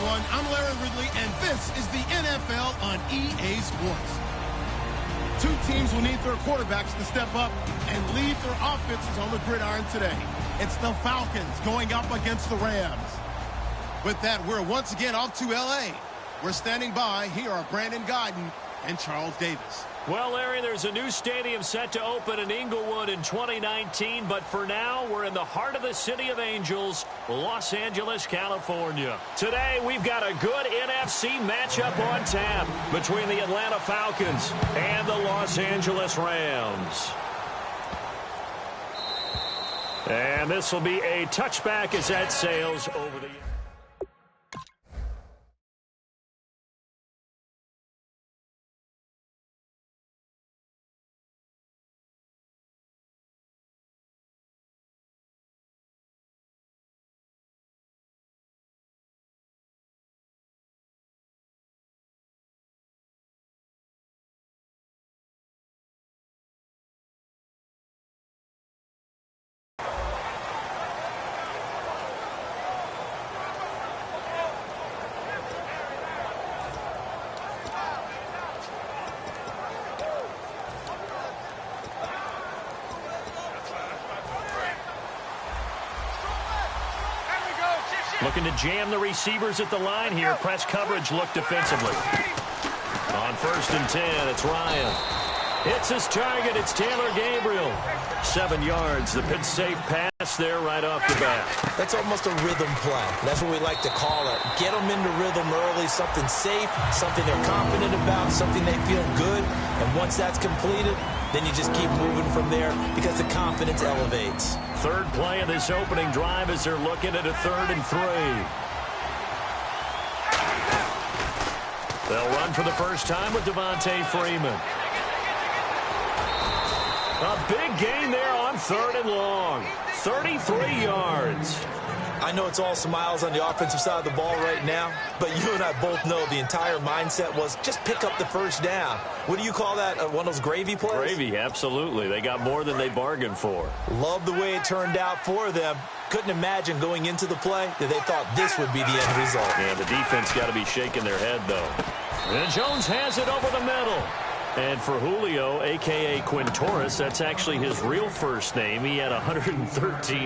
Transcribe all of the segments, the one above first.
everyone. I'm Larry Ridley, and this is the NFL on EA Sports. Two teams will need their quarterbacks to step up and lead their offenses on the gridiron today. It's the Falcons going up against the Rams. With that, we're once again off to L.A. We're standing by. Here are Brandon Guyton and Charles Davis. Well, Larry, there's a new stadium set to open in Inglewood in 2019, but for now, we're in the heart of the City of Angels, Los Angeles, California. Today, we've got a good NFC matchup on tap between the Atlanta Falcons and the Los Angeles Rams. And this will be a touchback as that sails over the... Looking to jam the receivers at the line here. Press coverage look defensively. On 1st and 10, it's Ryan. Hits his target. It's Taylor Gabriel. 7 yards. The pitch safe pass there right off the bat. That's almost a rhythm play. That's what we like to call it. Get them into rhythm early. Something safe, something they're confident about, something they feel good. And once that's completed, then you just keep moving from there because the confidence elevates. Third play of this opening drive as they're looking at a 3rd and 3. They'll run for the first time with Devontae Freeman. A big gain there on 3rd and long. 33 yards. I know it's all smiles on the offensive side of the ball right now, but you and I both know the entire mindset was just pick up the first down. What do you call that? One of those gravy plays? Gravy, absolutely. They got more than they bargained for. Love the way it turned out for them. Couldn't imagine going into the play that they thought this would be the end result. Yeah, the defense got to be shaking their head, though. And Jones has it over the middle. And for Julio, a.k.a. Quintorris, that's actually his real first name. He had 113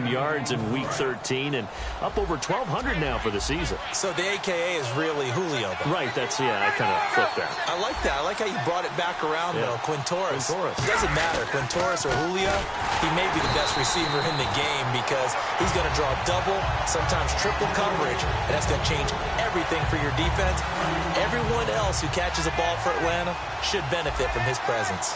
yards in Week 13 and up over 1,200 now for the season. So the a.k.a. is really Julio, though. Right, that's, yeah, I kind of flipped that. I like that. I like how you brought it back around, though. Quintorris. It doesn't matter, Quintorris or Julio, he may be the best receiver in the game because he's going to draw double, sometimes triple coverage, and that's going to change everything for your defense. Everyone else who catches a ball for Atlanta should benefit from his presence.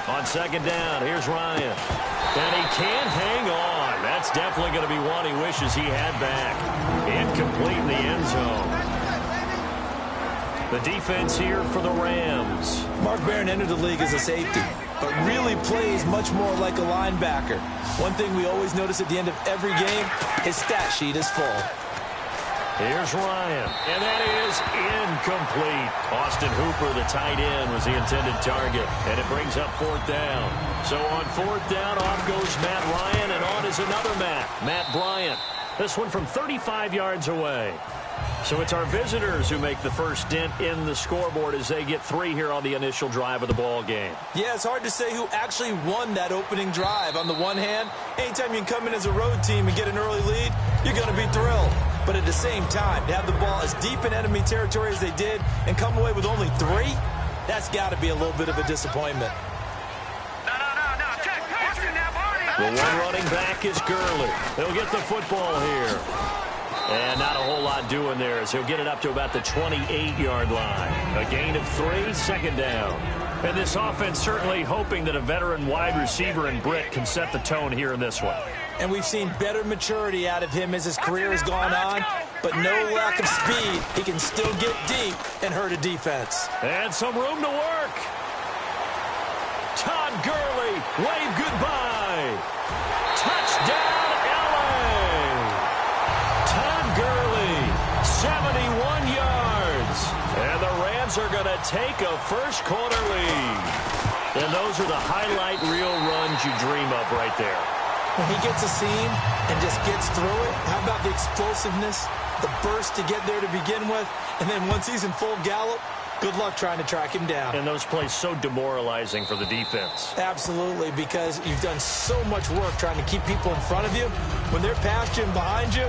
On 2nd down, here's Ryan. And he can't hang on. That's definitely going to be one he wishes he had back. Incomplete in the end zone. The defense here for the Rams. Mark Barron entered the league as a safety, but really plays much more like a linebacker. One thing we always notice at the end of every game, his stat sheet is full. Here's Ryan, and that is incomplete. Austin Hooper, the tight end, was the intended target, and it brings up 4th down. So on 4th down, off goes Matt Ryan, and on is another Matt Bryant. This one from 35 yards away. So it's our visitors who make the first dent in the scoreboard as they get 3 here on the initial drive of the ball game. Yeah, it's hard to say who actually won that opening drive. On the one hand, anytime you can come in as a road team and get an early lead, you're going to be thrilled. But at the same time, to have the ball as deep in enemy territory as they did and come away with only 3, that's got to be a little bit of a disappointment. The one running back is Gurley. They'll get the football here. And not a whole lot doing there as he'll get it up to about the 28-yard line. A gain of 3, 2nd down. And this offense certainly hoping that a veteran wide receiver in Britt can set the tone here in this one. And we've seen better maturity out of him as his career has gone on, but no lack of speed. He can still get deep and hurt a defense. And some room to work. Todd Gurley, wave goodbye. Touchdown, L.A. Todd Gurley, 71 yards. And the Rams are going to take a first quarter lead. And those are the highlight reel runs you dream of right there. When he gets a seam and just gets through it, how about the explosiveness, the burst to get there to begin with, and then once he's in full gallop, good luck trying to track him down. And those plays so demoralizing for the defense. Absolutely, because you've done so much work trying to keep people in front of you. When they're past you and behind you,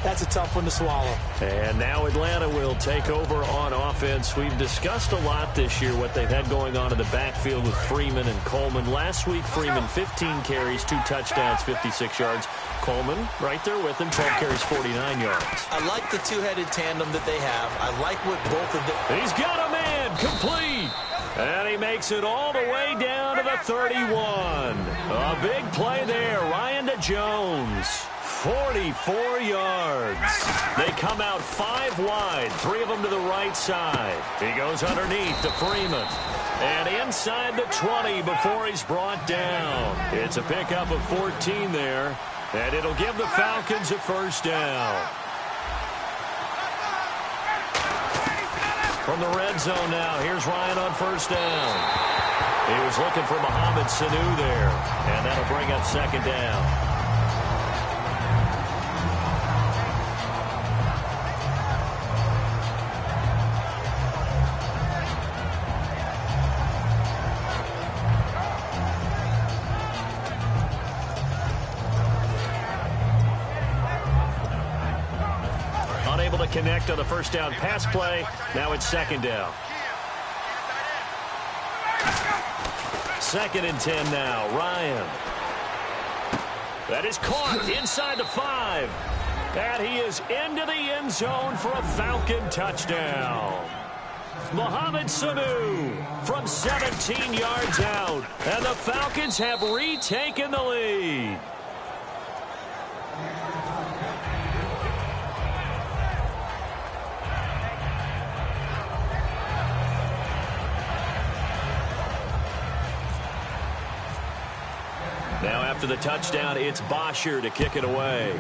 that's a tough one to swallow. And now Atlanta will take over on offense. We've discussed a lot this year what they've had going on in the backfield with Freeman and Coleman. Last week, Freeman 15 carries, 2 touchdowns, 56 yards. Coleman right there with him, 12 carries, 49 yards. I like the two-headed tandem that they have. I like what both of them... He's got a man, complete. And he makes it all the way down to the 31. A big play there, Ryan to Jones. 44 yards. They come out 5 wide, 3 of them to the right side. He goes underneath to Freeman. And inside the 20 before he's brought down. It's a pickup of 14 there. And it'll give the Falcons a first down. From the red zone now, here's Ryan on first down. He was looking for Mohamed Sanu there. And that'll bring up second down. To connect on the first down pass play. Now it's second down. 2nd and 10 now. Ryan. That is caught inside the 5. And he is into the end zone for a Falcon touchdown. Mohamed Sanu from 17 yards out. And the Falcons have retaken the lead. Now after the touchdown, it's Bosher to kick it away.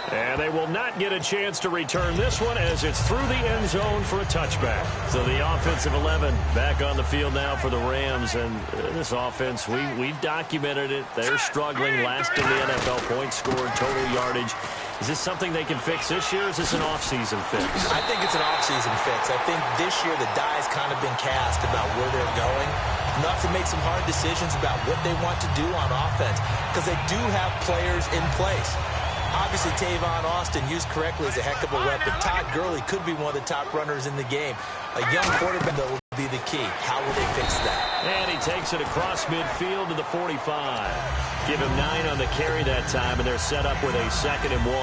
And they will not get a chance to return this one as it's through the end zone for a touchback. So the offensive 11 back on the field now for the Rams. And this offense, we've documented it. They're struggling, last in the NFL points scored, total yardage. Is this something they can fix this year, or is this an offseason fix? I think it's an offseason fix. I think this year the die's kind of been cast about where they're going. Enough to make some hard decisions about what they want to do on offense, because they do have players in place. Obviously, Tavon Austin, used correctly, is a heck of a weapon. Todd Gurley could be one of the top runners in the game. A young quarterback, that will be the key. How will they fix that? And he takes it across midfield to the 45. Give him 9 on the carry that time, and they're set up with a 2nd and 1.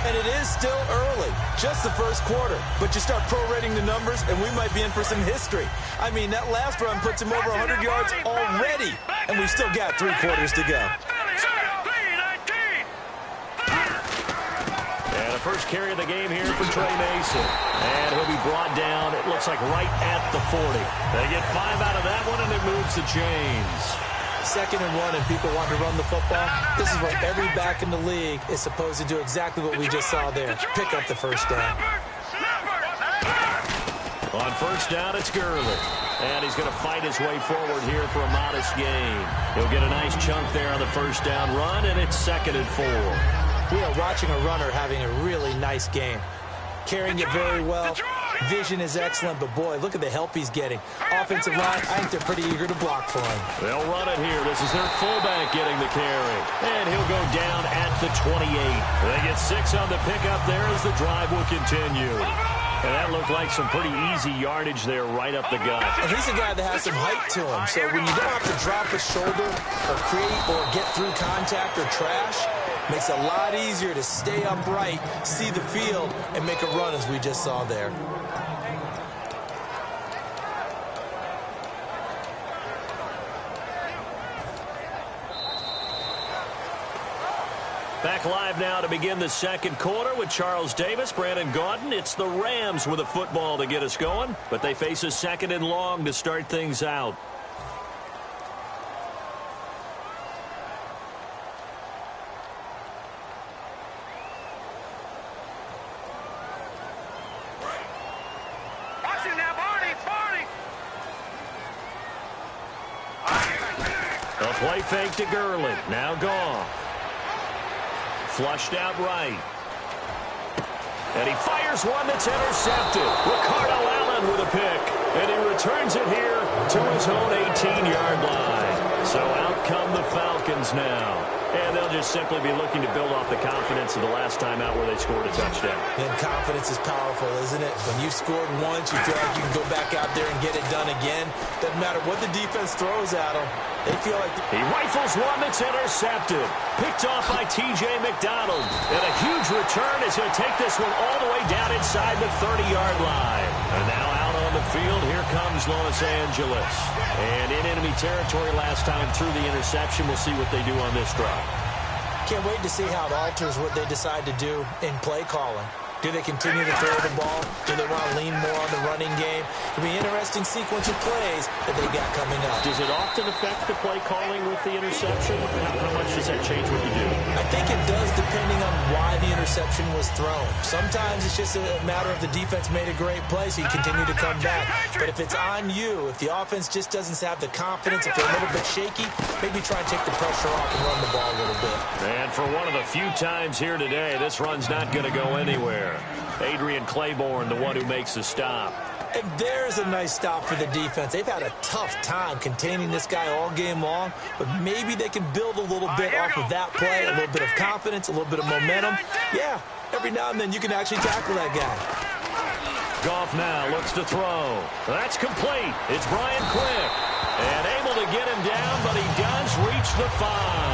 And it is still early, just the first quarter. But you start prorating the numbers, and we might be in for some history. I mean, that last run puts him over 100 yards already, and we've still got 3 quarters to go. And a first carry of the game here for Trey Mason. And he'll be brought down, it looks like right at the 40. They get 5 out of that one, and it moves the chains. 2nd and 1 and people want to run the football. This is where every back in the league is supposed to do exactly what we just saw there. Pick up the first down. On first down, it's Gurley. And he's going to fight his way forward here for a modest gain. He'll get a nice chunk there on the first down run, and it's 2nd and 4. We are watching a runner having a really nice game. Carrying it very well. Vision is excellent, but boy, look at the help he's getting. Offensive line, I think they're pretty eager to block for him. They'll run it here. This is their fullback getting the carry. And he'll go down at the 28. They get 6 on the pickup there as the drive will continue. And that looked like some pretty easy yardage there right up the gut. And he's a guy that has some height to him. So when you don't have to drop a shoulder or create or get through contact or trash, makes it a lot easier to stay upright, see the field, and make a run as we just saw there. Back live now to begin the second quarter with Charles Davis, Brandon Gaudin. It's the Rams with a football to get us going, but they face a 2nd and long to start things out. Play fake to Gurley. Now Goff. Flushed out right. And he fires one that's intercepted. Ricardo Allen with a pick. And he returns it here to his own 18-yard line. So out come the Falcons now. And they'll just simply be looking to build off the confidence of the last time out where they scored a touchdown. And confidence is powerful, isn't it? When you've scored once, you feel like you can go back out there and get it done again. Doesn't matter what the defense throws at them. They feel like... He rifles one that's intercepted. Picked off by T.J. McDonald. And a huge return as he'll take this one all the way down inside the 30-yard line. And now out on the field, here comes Los Angeles. And in enemy territory last time through the interception. We'll see what they do on this drive. Can't wait to see how it alters what they decide to do in play calling. Do they continue to throw the ball? Do they want to lean more on the running game? It'll be an interesting sequence of plays that they got coming up. Does it often affect the play calling with the interception? How much does that change what you do? I think it does depending on why the interception was thrown. Sometimes it's just a matter of the defense made a great play, so you continue to come back. But if it's on you, if the offense just doesn't have the confidence, if they're a little bit shaky, maybe try and take the pressure off and run the ball a little bit. And for one of the few times here today, this run's not going to go anywhere. Adrian Claiborne, the one who makes the stop. And there's a nice stop for the defense. They've had a tough time containing this guy all game long, but maybe they can build a little bit off of that play, a little bit of confidence, a little bit of momentum. Yeah, every now and then you can actually tackle that guy. Goff now looks to throw. That's complete. It's Brian Quick. And able to get him down, but he does reach the 5.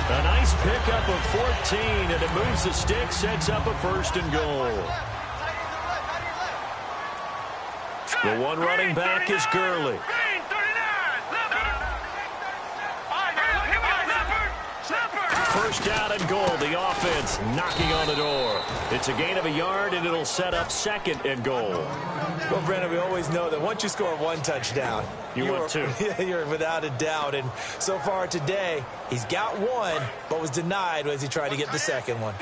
A nice pickup of 14, and it moves the stick, sets up a 1st and goal. The one running back is Gurley. First down and goal. The offense knocking on the door. It's a gain of a yard, and it'll set up 2nd and goal. Well, Brandon, we always know that once you score one touchdown, you're without a doubt. And so far today, he's got one, but was denied as he tried to get the second one.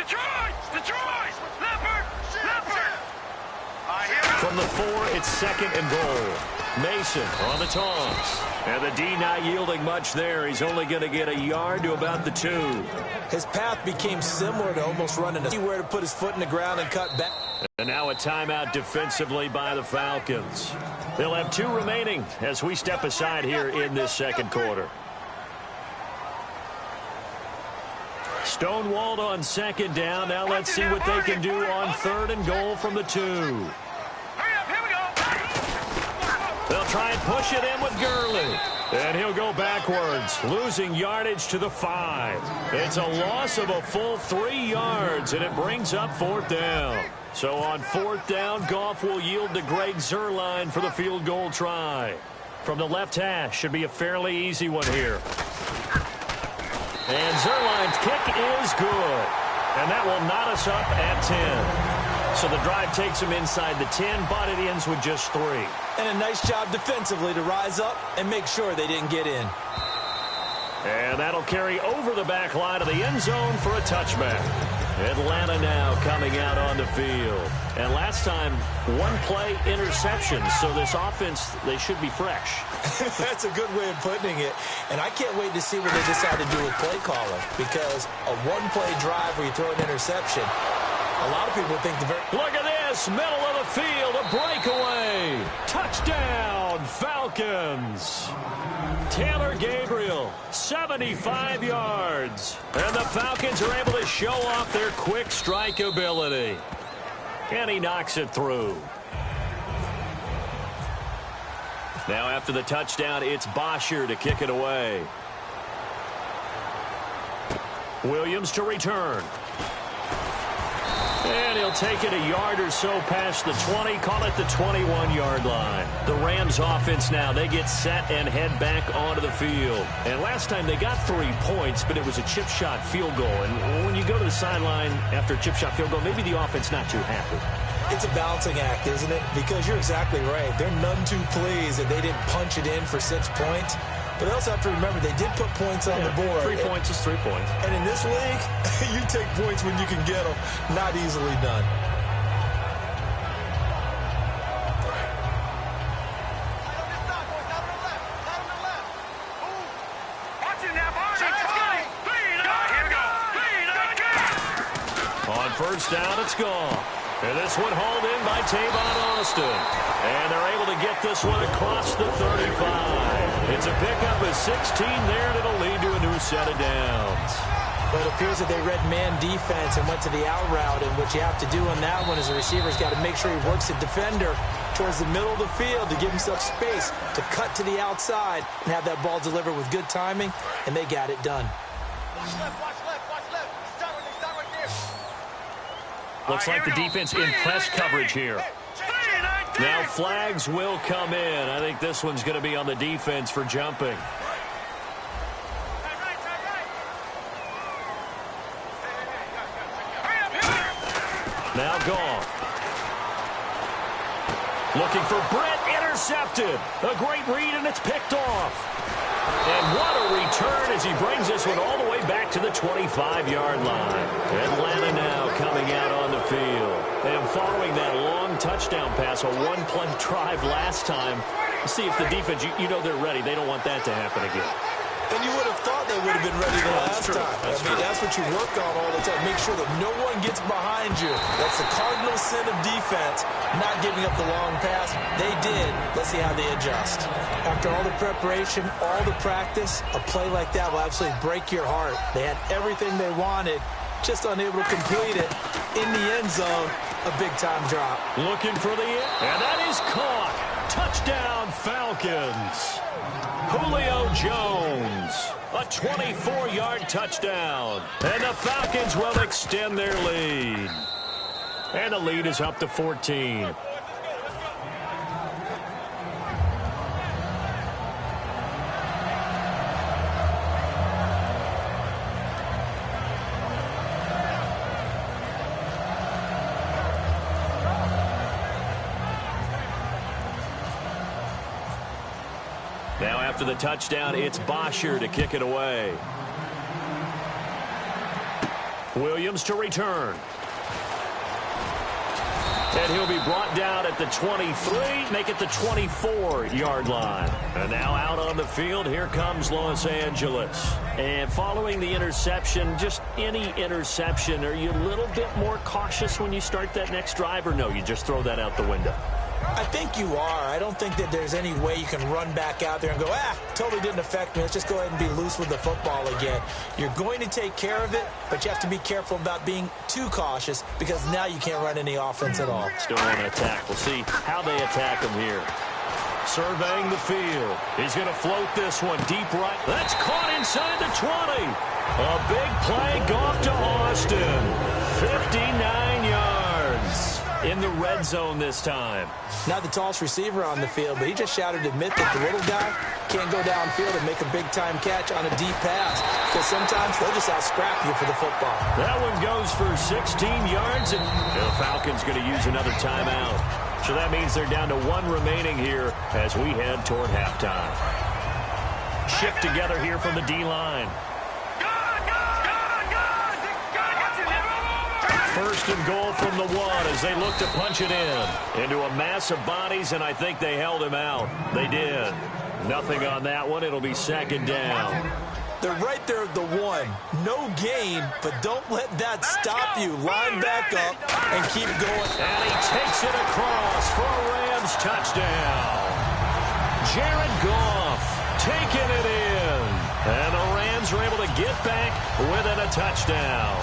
From the 4, it's 2nd and goal. Mason on the toss. And the D not yielding much there. He's only going to get a yard to about the 2. His path became similar to almost running anywhere to put his foot in the ground and cut back. And now a timeout defensively by the Falcons. They'll have 2 remaining as we step aside here in this 2nd quarter. Stonewalled on 2nd down. Now let's see what they can do on 3rd and goal from the 2. They'll try and push it in with Gurley. And he'll go backwards, losing yardage to the 5. It's a loss of a full 3 yards, and it brings up 4th down. So on 4th down, Goff will yield to Greg Zuerlein for the field goal try. From the left hash, should be a fairly easy one here. And Zuerlein's kick is good. And that will knot us up at 10. So the drive takes him inside the 10, but it ends with just 3. And a nice job defensively to rise up and make sure they didn't get in. And that'll carry over the back line of the end zone for a touchback. Atlanta now coming out on the field. And last time, 1-play interception. So this offense, they should be fresh. That's a good way of putting it. And I can't wait to see what they decide to do with play calling. Because a 1-play drive where you throw an interception, a lot of people think the very... Look at this, middle of the field, a breakaway. Touchdown, Falcons. Taylor Gabriel, 75 yards. And the Falcons are able to show off their quick strike ability. And he knocks it through. Now after the touchdown, it's Bosher to kick it away. Williams to return. And he'll take it a yard or so past the 20, call it the 21-yard line. The Rams offense now, they get set and head back onto the field. And last time they got 3 points, but it was a chip shot field goal. And when you go to the sideline after a chip shot field goal, maybe the offense not too happy. It's a balancing act, isn't it? Because you're exactly right. They're none too pleased that they didn't punch it in for 6 points. But they also have to remember they did put points on the board. 3 points is 3 points. And in this league, you take points when you can get them. Not easily done. Watch it now, first down, it's gone. And this one hauled in by Tavon Austin. And they're able to get this one across the 35. It's a pickup of 16 there, and it'll lead to a new set of downs. But it appears that they read man defense and went to the out route, and what you have to do on that one is the receiver's got to make sure he works the defender towards the middle of the field to give himself space to cut to the outside and have that ball delivered with good timing, and they got it done. Watch left, watch left, watch left. Start right there. Looks like the defense in press coverage here. Now flags will come in. I think this one's going to be on the defense for jumping. Now gone. Looking for Brett, intercepted. A great read, and it's picked off. And what a return as he brings this one all the way back to the 25-yard line. Atlanta now coming out on the field. And following that long touchdown pass, a one-play drive last time, see if the defense, you know they're ready. They don't want that to happen again. And you would have thought they would have been ready the last time. That's what you work on all the time. Make sure that no one gets behind you. That's the cardinal sin of defense, not giving up the long pass. They did. Let's see how they adjust. After all the preparation, all the practice, a play like that will absolutely break your heart. They had everything they wanted, just unable to complete it. In the end zone, a big-time drop. Looking for the end, and that is caught. Touchdown, Falcons. Julio Jones, a 24-yard touchdown. And the Falcons will extend their lead. And the lead is up to 14. Now after the touchdown, it's Bosher to kick it away. Williams to return. And he'll be brought down at the 23, make it the 24-yard line. And now out on the field, here comes Los Angeles. And following the interception, just any interception, are you a little bit more cautious when you start that next drive, or no, you just throw that out the window? I think you are. I don't think that there's any way you can run back out there and go, totally didn't affect me. Let's just go ahead and be loose with the football again. You're going to take care of it, but you have to be careful about being too cautious because now you can't run any offense at all. Still want to attack. We'll see how they attack him here. Surveying the field. He's going to float this one deep right. That's caught inside the 20. A big play, Goff to Austin. 59 yards. In the red zone this time. Not the tallest receiver on the field, but he just shouted to admit that the little guy can't go downfield and make a big-time catch on a deep pass. Because sometimes they'll just out-scrap you for the football. That one goes for 16 yards, and the Falcons going to use another timeout. So that means they're down to one remaining here as we head toward halftime. Shift together here from the D-line. First and goal from the one as they look to punch it in. Into a mass of bodies, and I think they held him out. They did. Nothing on that one. It'll be second down. They're right there at the one. No gain, but don't let that stop you. Line back up and keep going. And he takes it across for a Rams touchdown. Jared Goff taking it in. And the Rams are able to get back within a touchdown.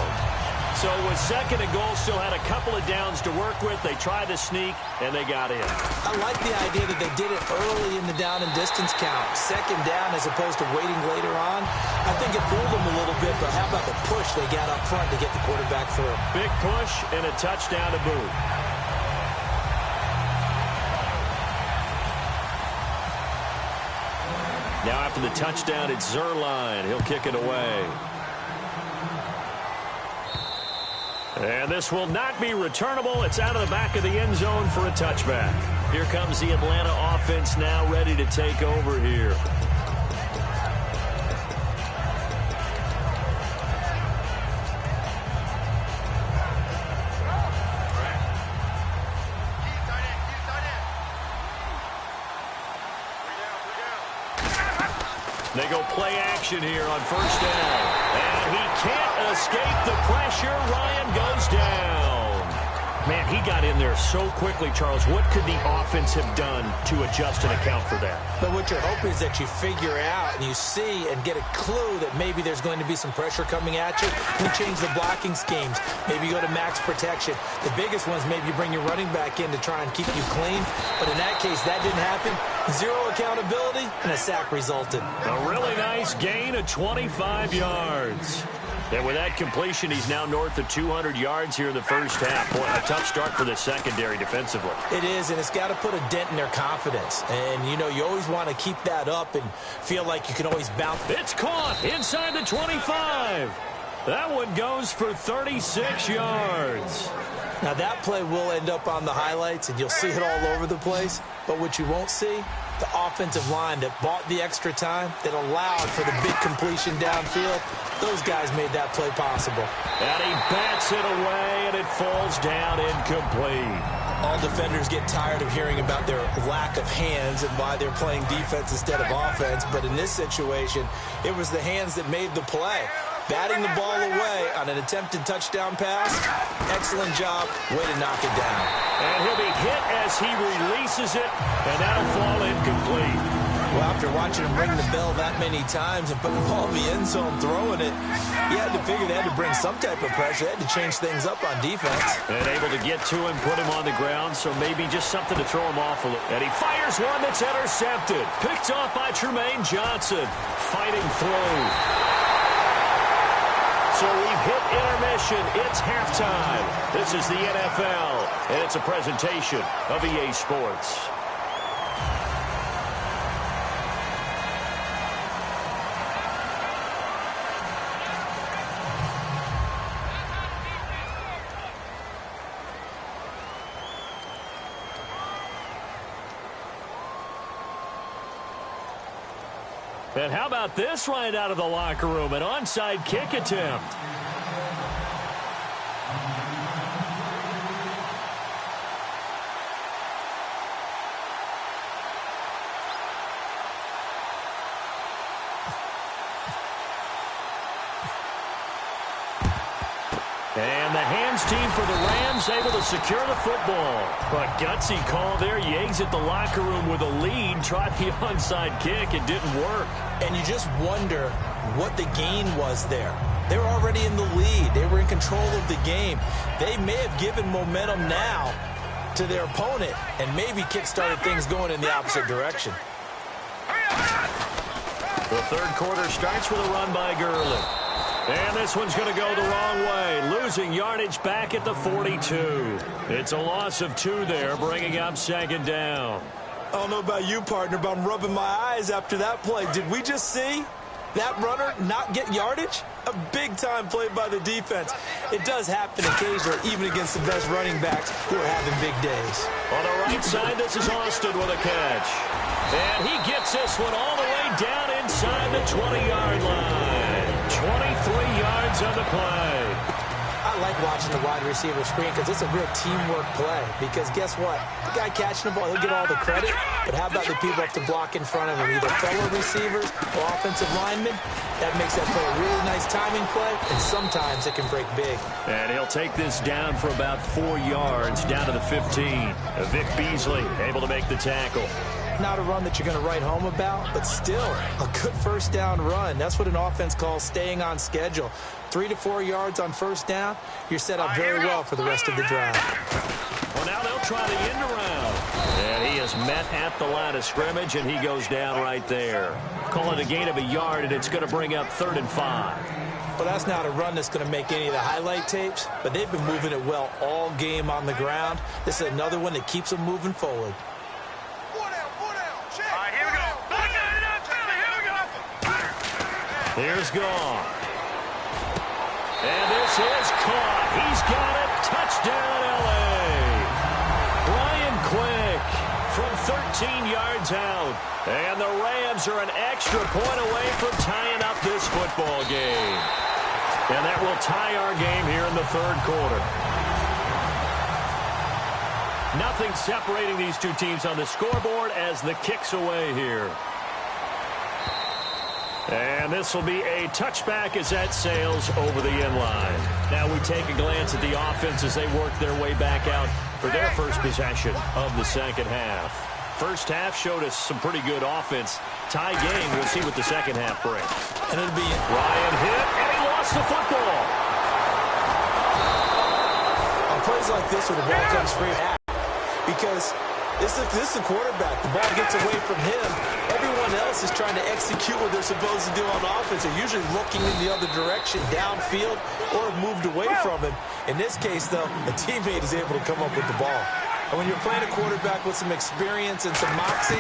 So with second and goal, still had a couple of downs to work with. They tried to sneak, and they got in. I like the idea that they did it early in the down and distance count. Second down as opposed to waiting later on. I think it fooled them a little bit, but how about the push they got up front to get the quarterback through? Big push and a touchdown to boot. Now after the touchdown, it's Zerline. He'll kick it away. And this will not be returnable. It's out of the back of the end zone for a touchback. Here comes the Atlanta offense now ready to take over here. They go play action here on first down. And he can't escape the pressure. Ryan goes down. Man, he got in there so quickly, Charles. What could the offense have done to adjust and account for that? But what you're hoping is that you figure out and you see and get a clue that maybe there's going to be some pressure coming at you. You change the blocking schemes. Maybe you go to max protection. The biggest ones, maybe you bring your running back in to try and keep you clean. But in that case, that didn't happen. Zero accountability, and a sack resulted. A really nice gain of 25 yards. And with that completion, he's now north of 200 yards here in the first half. Boy, a tough start for the secondary defensively. It is, and it's got to put a dent in their confidence. And, you know, you always want to keep that up and feel like you can always bounce. It's caught inside the 25. That one goes for 36 yards. Now, that play will end up on the highlights, and you'll see it all over the place. But what you won't see, the offensive line that bought the extra time, that allowed for the big completion downfield, those guys made that play possible. And he bats it away, and it falls down incomplete. All defenders get tired of hearing about their lack of hands and why they're playing defense instead of offense. But in this situation, it was the hands that made the play. Batting the ball away on an attempted touchdown pass. Excellent job. Way to knock it down. And he'll be hit as he releases it, and that'll fall incomplete. Well, after watching him ring the bell that many times and putting the ball in the end zone, throwing it, you had to figure they had to bring some type of pressure. They had to change things up on defense. And able to get to him, put him on the ground, so maybe just something to throw him off a little. And he fires one that's intercepted. Picked off by Tremaine Johnson. Fighting through. So we've hit intermission. It's halftime. This is the NFL, and it's a presentation of EA Sports. And how about this right out of the locker room? An onside kick attempt. And the hands team for the Rams able to secure the football. But gutsy call there. You exit the locker room with a lead. Tried the onside kick. It didn't work. And you just wonder what the gain was there. They were already in the lead. They were in control of the game. They may have given momentum now to their opponent and maybe kick-started things going in the opposite direction. The third quarter starts with a run by Gurley. And this one's going to go the wrong way. Losing yardage back at the 42. It's a loss of 2 there, bringing up second down. I don't know about you, partner, but I'm rubbing my eyes after that play. Did we just see that runner not get yardage? A big-time play by the defense. It does happen occasionally, even against the best running backs who are having big days. On the right side, this is Austin with a catch. And he gets this one all the way down inside the 20-yard line. 23 yards on the play. I like watching the wide receiver screen because it's a real teamwork play. Because guess what? The guy catching the ball, he'll get all the credit. But how about the people up to block in front of him, either fellow receivers or offensive linemen? That makes that play a really nice timing play, and sometimes it can break big. And he'll take this down for about 4 yards, down to the 15. Vic Beasley able to make the tackle. Not a run that you're going to write home about, but still a good first down run. That's what an offense calls staying on schedule. 3 to 4 yards on first down, you're set up very well for the rest of the drive. Well, now they'll try the end around. And he is met at the line of scrimmage, and he goes down right there. Call it a gain of a yard, and it's going to bring up 3rd and 5. Well, that's not a run that's going to make any of the highlight tapes, but they've been moving it well all game on the ground. This is another one that keeps them moving forward. Here's Goff. And this is caught. He's got it. Touchdown, L.A. Brian Quick from 13 yards out. And the Rams are an extra point away from tying up this football game. And that will tie our game here in the third quarter. Nothing separating these two teams on the scoreboard as the kick's away here. And this will be a touchback as that sails over the end line. Now we take a glance at the offense as they work their way back out for their first possession of the second half. First half showed us some pretty good offense. Tie game, we'll see what the second half brings. And it'll be Ryan hit, and he lost the football. On plays like this where the ball comes free, because this is the quarterback. The ball gets away from him. Everyone else is trying to execute what they're supposed to do on offense. They're usually looking in the other direction, downfield, or have moved away from him. In this case, though, a teammate is able to come up with the ball. And when you're playing a quarterback with some experience and some moxie,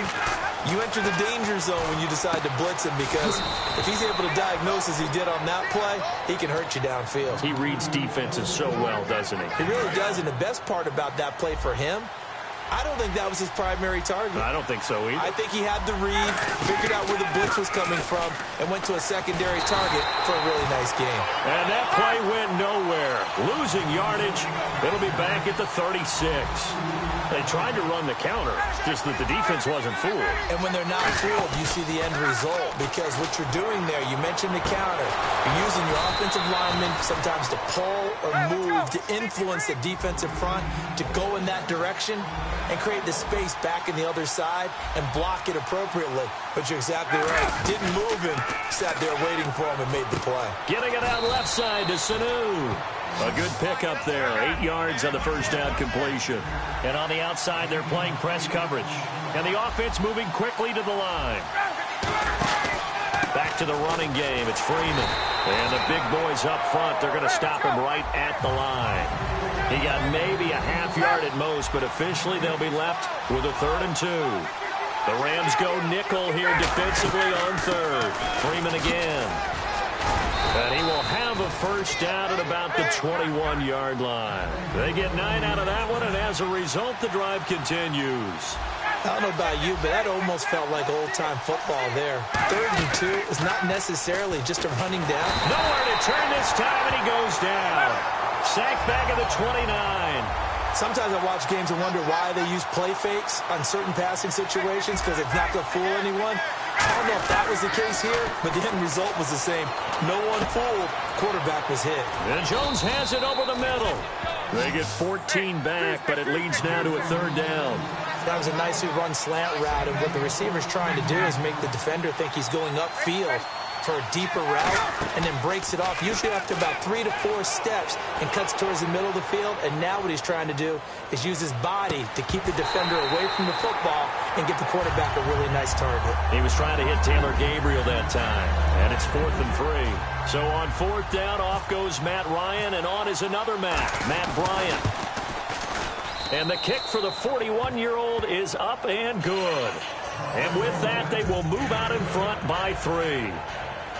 you enter the danger zone when you decide to blitz him, because if he's able to diagnose as he did on that play, he can hurt you downfield. He reads defenses so well, doesn't he? He really does, and the best part about that play for him, I don't think that was his primary target. I don't think so either. I think he had the read, figured out where the blitz was coming from, and went to a secondary target for a really nice game. And that play went nowhere. Losing yardage. It'll be back at the 36. They tried to run the counter, just that the defense wasn't fooled. And when they're not fooled, you see the end result, because what you're doing there, you mentioned the counter. You're using your offensive linemen sometimes to pull or move, to influence the defensive front, to go in that direction and create the space back in the other side and block it appropriately. But you're exactly right. Didn't move him, sat there waiting for him and made the play. Getting it out left side to Sanu. A good pickup there. 8 yards on the first down completion. And on the outside, they're playing press coverage. And the offense moving quickly to the line. Back to the running game. It's Freeman. And the big boys up front, they're going to stop him right at the line. He got maybe a half yard at most, but officially they'll be left with a 3rd and 2. The Rams go nickel here defensively on 3rd. Freeman again. And he will have a first down at about the 21-yard line. They get 9 out of that one, and as a result, the drive continues. I don't know about you, but that almost felt like old-time football there. 3rd and 2 is not necessarily just a running down. Nowhere to turn this time, and he goes down. Sacked back at the 29. Sometimes I watch games and wonder why they use play fakes on certain passing situations, because it's not going to fool anyone. I don't know if that was the case here, but the end result was the same. No one fooled. Quarterback was hit. And Jones has it over the middle. They get 14 back, but it leads now to a 3rd down. That was a nicely run slant route, and what the receiver's trying to do is make the defender think he's going upfield for a deeper route, and then breaks it off, usually after about 3 to 4 steps, and cuts towards the middle of the field. And now what he's trying to do is use his body to keep the defender away from the football and give the quarterback a really nice target. He was trying to hit Taylor Gabriel that time, and it's 4th and 3. So on 4th down, off goes Matt Ryan, and on is another Matt Bryant. And the kick for the 41-year-old is up and good. And with that, they will move out in front by 3.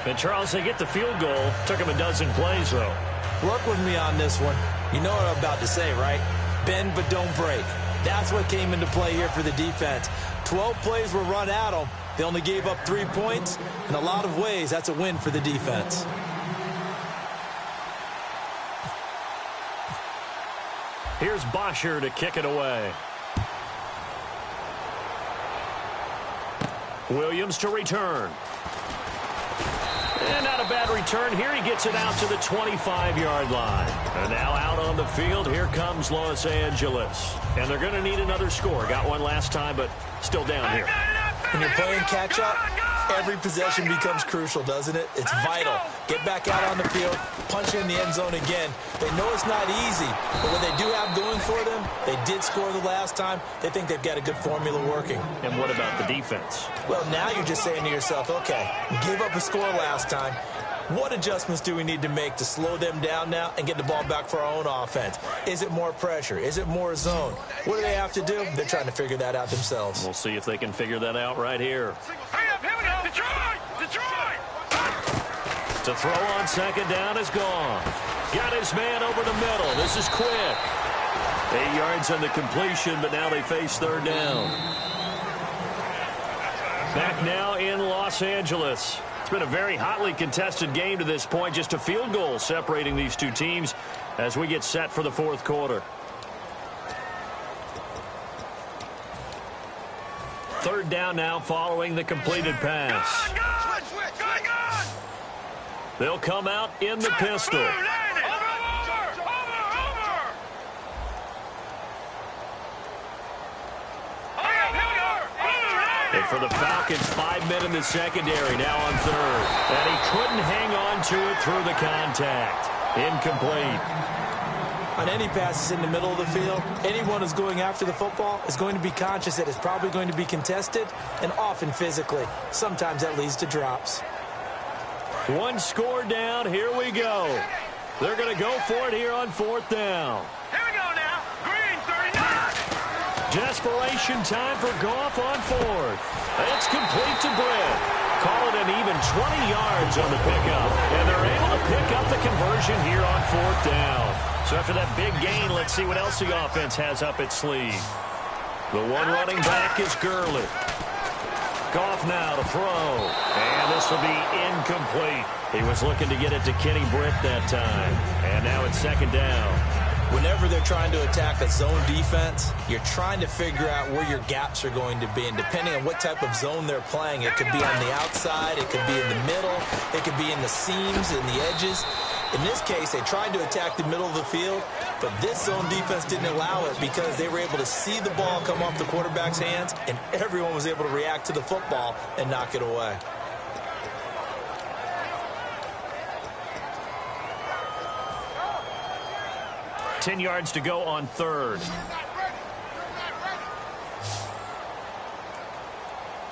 And, Charles, they get the field goal. Took him a dozen plays, though. Work with me on this one. You know what I'm about to say, right? Bend but don't break. That's what came into play here for the defense. 12 plays were run at them. They only gave up 3 points. In a lot of ways, that's a win for the defense. Here's Bosher to kick it away. Williams to return. And not a bad return here. He gets it out to the 25-yard line. And now out on the field, here comes Los Angeles. And they're going to need another score. Got one last time, but still down here. When you're playing catch-up, every possession becomes crucial, doesn't it? It's vital. Get back out on the field, punch in the end zone again. They know it's not easy, but what they do have going for them, they did score the last time. They think they've got a good formula working. And what about the defense? Well, now you're just saying to yourself, okay, gave up a score last time. What adjustments do we need to make to slow them down now and get the ball back for our own offense? Is it more pressure? Is it more zone? What do they have to do? They're trying to figure that out themselves. We'll see if they can figure that out right here. To throw on 2nd down is gone. Got his man over the middle. This is quick. 8 yards on the completion, but now they face 3rd down. Back now in Los Angeles. It's been a very hotly contested game to this point. Just a field goal separating these two teams as we get set for the 4th quarter. 3rd down now following the completed pass. They'll come out in the pistol. for the Falcons. 5 men in the secondary, now on third. And he couldn't hang on to it through the contact. Incomplete. On any passes in the middle of the field, anyone who's going after the football is going to be conscious that it's probably going to be contested, and often physically. Sometimes that leads to drops. One score down. Here we go. They're going to go for it here on fourth down. Here we go now. Green, 39. Desperation time for Goff on fourth. It's complete to Britt. Call it an even 20 yards on the pickup. And they're able to pick up the conversion here on fourth down. So after that big gain, let's see what else the offense has up its sleeve. The one running back is Gurley. Goff now to throw. And this will be incomplete. He was looking to get it to Kenny Britt that time. And now it's second down. Whenever they're trying to attack a zone defense, you're trying to figure out where your gaps are going to be. And depending on what type of zone they're playing, it could be on the outside, it could be in the middle, it could be in the seams and the edges. In this case, they tried to attack the middle of the field, but this zone defense didn't allow it because they were able to see the ball come off the quarterback's hands, and everyone was able to react to the football and knock it away. Ten yards to go on third.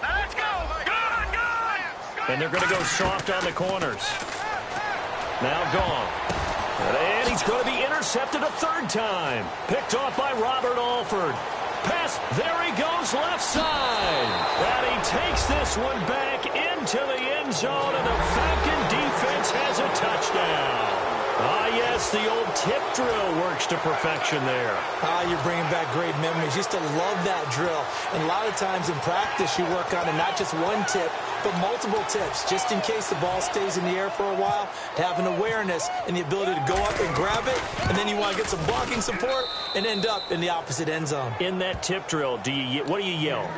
Let's go. Good. And they're going to go soft on the corners. Now gone. And he's going to be intercepted a third time. Picked off by Robert Alford. Pass, there he goes, left side. And he takes this one back into the end zone, and the Falcon defense has a touchdown. Ah, yes, the old tip drill works to perfection there. Ah, you're bringing back great memories. Used to love that drill. And a lot of times in practice, you work on it, not just one tip, but multiple tips, just in case the ball stays in the air for a while. Have an awareness and the ability to go up and grab it, and then you want to get some blocking support and end up in the opposite end zone. In that tip drill, what do you yell?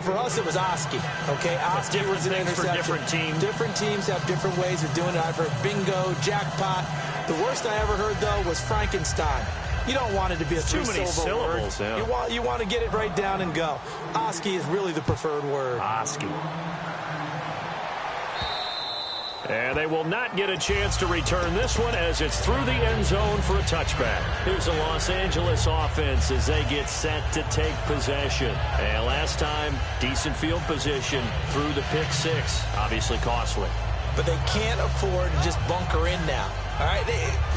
For us, it was Oski. Okay, Oski was an interception. For different teams. Different teams have different ways of doing it. I've heard bingo, jackpot. The worst I ever heard, though, was Frankenstein. You don't want it to be a three-syllable word. Yeah. You want to get it right down and go. Oski is really the preferred word. Oski. And they will not get a chance to return this one as it's through the end zone for a touchback. Here's the Los Angeles offense as they get set to take possession. And last time, decent field position through the pick six. Obviously costly. But they can't afford to just bunker in now. All right,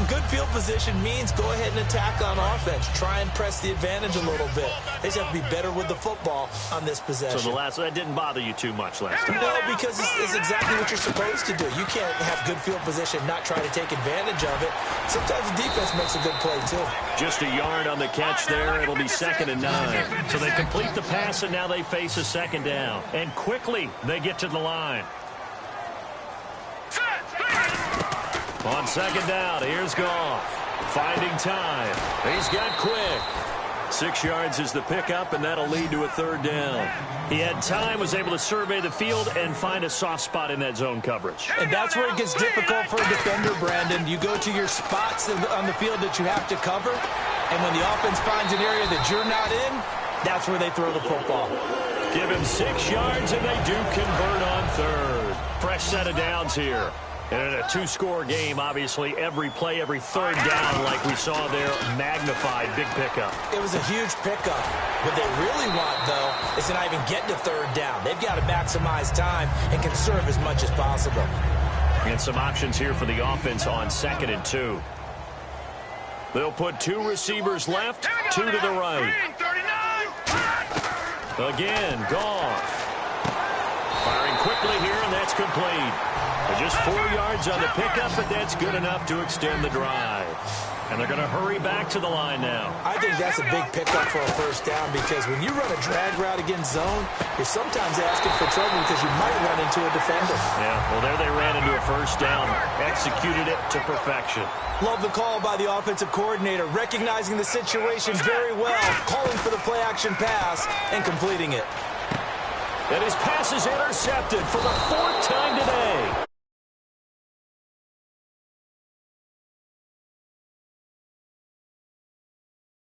good field position means go ahead and attack on offense. Try and press the advantage a little bit. They just have to be better with the football on this possession. So that didn't bother you too much last time? No, because it's exactly what you're supposed to do. You can't have good field position, not try to take advantage of it. Sometimes the defense makes a good play, too. Just a yard on the catch there. It'll be 2nd and 9. So they complete the pass, and now they face a second down. And quickly, they get to the line. On second down, here's Goff. Finding time. He's got quick. 6 yards is the pickup, and that'll lead to a third down. He had time, was able to survey the field and find a soft spot in that zone coverage. And that's where it gets difficult for a defender, Brandon. You go to your spots on the field that you have to cover, and when the offense finds an area that you're not in, that's where they throw the football. Give him 6 yards, and they do convert on third. Fresh set of downs here. And in a two-score game, obviously, every play, every third down, like we saw there, magnified, big pickup. It was a huge pickup. What they really want, though, is to not even get to third down. They've got to maximize time and conserve as much as possible. And some options here for the offense on 2nd and 2. They'll put 2 receivers left, 2 to the right. Again, Goff. Firing quickly here, and that's complete. Just 4 yards on the pickup, but that's good enough to extend the drive. And they're going to hurry back to the line now. I think that's a big pickup for a first down because when you run a drag route against zone, you're sometimes asking for trouble because you might run into a defender. Yeah, well, there they ran into a first down, executed it to perfection. Love the call by the offensive coordinator, recognizing the situation very well, calling for the play-action pass and completing it. And his pass is intercepted for the 4th